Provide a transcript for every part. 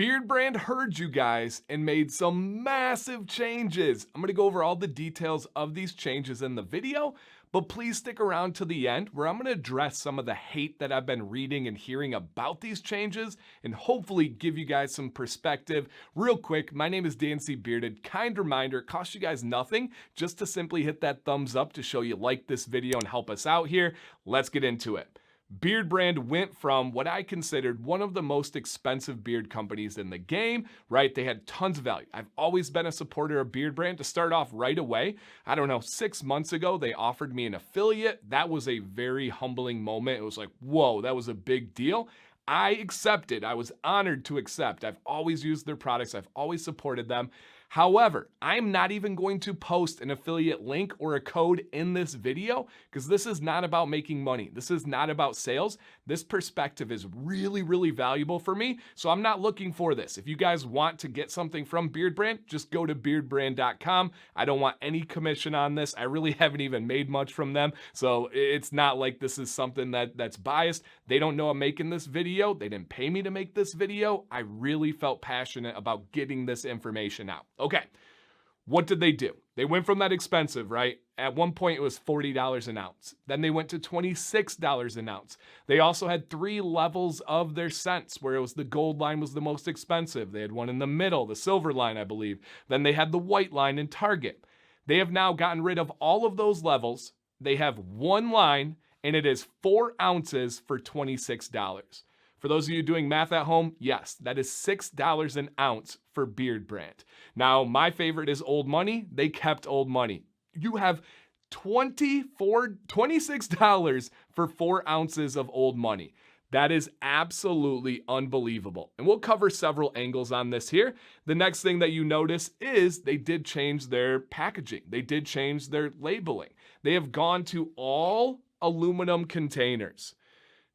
BeardBrand heard you guys and made some massive changes. I'm going to go over all the details of these changes in the video, but please stick around to the end where I'm going to address some of the hate that I've been reading and hearing about these changes and hopefully give you guys some perspective. Real quick, my name is Dan C. Bearded. Kind reminder, it costs you guys nothing just to simply hit that thumbs up to show you like this video and help us out here. Let's get into it. BeardBrand went from what I considered one of the most expensive beard companies in the game, right? They had tons of value. I've always been a supporter of BeardBrand. To start off right away, I don't know, 6 months ago, they offered me an affiliate. That was a very humbling moment. It was like, whoa, that was a big deal. I accepted. I was honored to accept. I've always used their products. I've always supported them. However, I'm not even going to post an affiliate link or a code in this video because this is not about making money. This is not about sales. This perspective is really, really valuable for me. So I'm not looking for this. If you guys want to get something from BeardBrand, just go to beardbrand.com. I don't want any commission on this. I really haven't even made much from them. So it's not like this is something that's biased. They don't know I'm making this video. They didn't pay me to make this video. I really felt passionate about getting this information out. Okay, what did they do? They went from that expensive, right? At one point it was $40 an ounce. Then they went to $26 an ounce. They also had 3 levels of their scents, where it was the gold line was the most expensive. They had one in the middle, the silver line, I believe. Then they had the white line in Target. They have now gotten rid of all of those levels. They have one line, and it is 4 ounces for $26. For those of you doing math at home, yes, that is $6 an ounce for BeardBrand. Now, my favorite is Old Money. They kept Old Money. You have $26 for 4 ounces of Old Money. That is absolutely unbelievable. And we'll cover several angles on this here. The next thing that you notice is they did change their packaging. They did change their labeling. They have gone to all aluminum containers.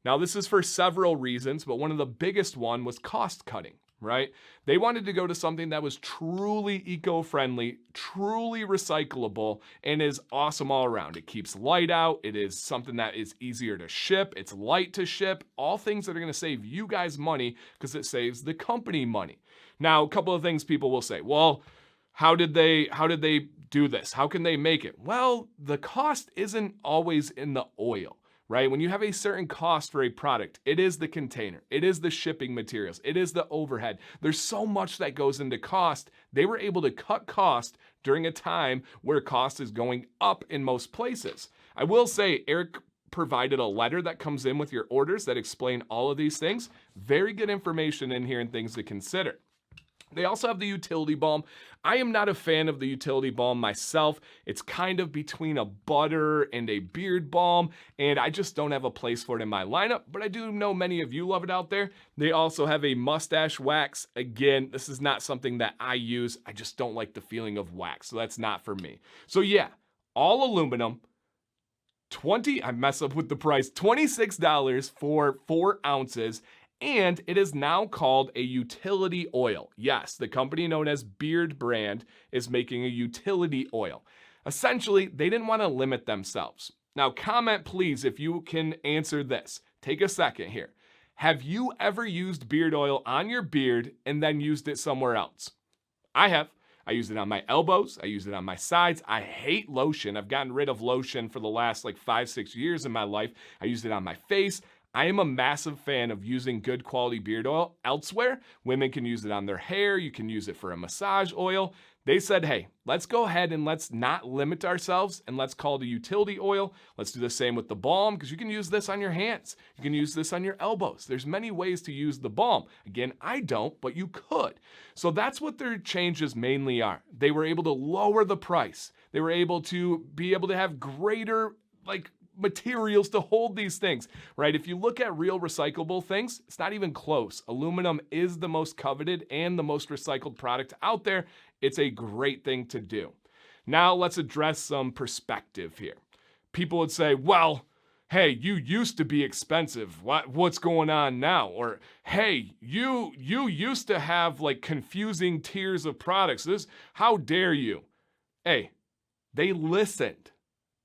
Now, this is for several reasons, but one of the biggest one was cost cutting, right? They wanted to go to something that was truly eco-friendly, truly recyclable, and is awesome all around. It keeps light out. It is something that is easier to ship. It's light to ship. All things that are going to save you guys money because it saves the company money. Now, a couple of things people will say, well, how did they do this? How can they make it? Well, the cost isn't always in the oil. Right? When you have a certain cost for a product, it is the container, it is the shipping materials, it is the overhead. There's so much that goes into cost. They were able to cut cost during a time where cost is going up in most places. I will say, Eric provided a letter that comes in with your orders that explain all of these things. Very good information in here and things to consider. They also have the utility balm. I am not a fan of the utility balm myself. It's kind of between a butter and a beard balm, and I just don't have a place for it in my lineup, but I do know many of you love it out there. They also have a mustache wax. Again, this is not something that I use. I just don't like the feeling of wax, so that's not for me. So yeah, all aluminum, I mess up with the price, $26 for 4 ounces. And it is now called a utility oil. Yes, the company known as BeardBrand is making a utility oil. Essentially, they didn't want to limit themselves. Now, comment please if you can answer this. Take a second here. Have you ever used beard oil on your beard and then used it somewhere else? I have. I use it on my elbows. I use it on my sides. I hate lotion. I've gotten rid of lotion for the last 5-6 years in my life. I use it on my face. I am a massive fan of using good quality beard oil elsewhere. Women can use it on their hair. You can use it for a massage oil. They said, hey, let's go ahead and let's not limit ourselves and let's call it a utility oil. Let's do the same with the balm because you can use this on your hands. You can use this on your elbows. There's many ways to use the balm. Again, I don't, but you could. So that's what their changes mainly are. They were able to lower the price. They were able to have greater materials to hold these things, right? If you look at real recyclable things, it's not even close. Aluminum is the most coveted and the most recycled product out there. It's a great thing to do. Now let's address some perspective here. People would say, well, hey, you used to be expensive. What's going on now? Or, hey, you used to have confusing tiers of products. How dare you? Hey, they listened.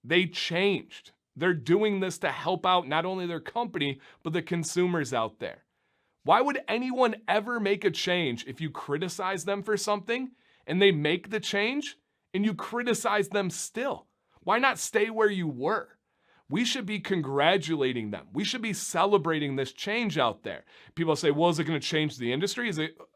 They changed. They're doing this to help out not only their company, but the consumers out there. Why would anyone ever make a change if you criticize them for something and they make the change and you criticize them still? Why not stay where you were? We should be congratulating them. We should be celebrating this change out there. People say, well, is it going to change the industry?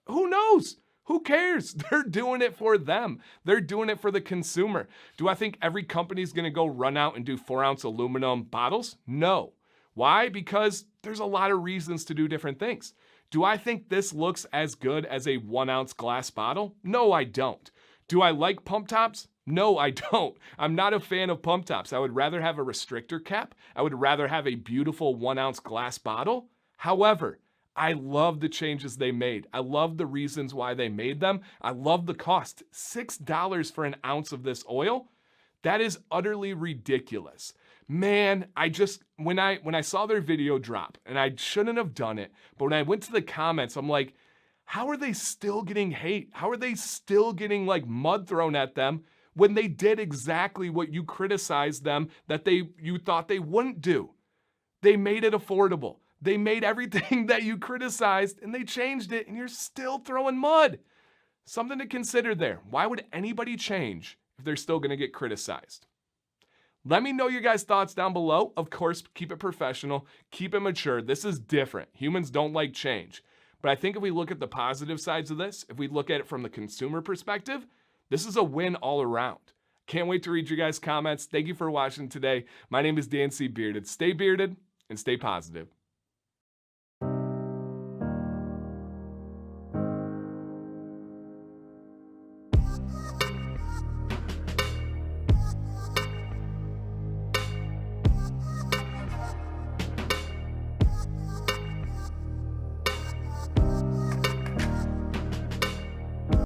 Who knows? Who cares? They're doing it for them. They're doing it for the consumer. Do I think every company is going to go run out and do 4-ounce aluminum bottles? No. Why? Because there's a lot of reasons to do different things. Do I think this looks as good as a 1-ounce glass bottle? No, I don't. Do I like pump tops? No, I don't. I'm not a fan of pump tops. I would rather have a restrictor cap. I would rather have a beautiful 1-ounce glass bottle. However, I love the changes they made. I love the reasons why they made them. I love the cost. $6 for an ounce of this oil. That is utterly ridiculous. Man, when I saw their video drop, and I shouldn't have done it, but when I went to the comments, I'm like, how are they still getting hate? How are they still getting like mud thrown at them when they did exactly what you criticized them that you thought they wouldn't do? They made it affordable. They made everything that you criticized and they changed it, and you're still throwing mud. Something to consider there. Why would anybody change if they're still going to get criticized? Let me know your guys' thoughts down below. Of course, keep it professional, keep it mature. This is different. Humans don't like change. But I think if we look at the positive sides of this, if we look at it from the consumer perspective, this is a win all around. Can't wait to read your guys' comments. Thank you for watching today. My name is Dan C. Bearded. Stay bearded and stay positive.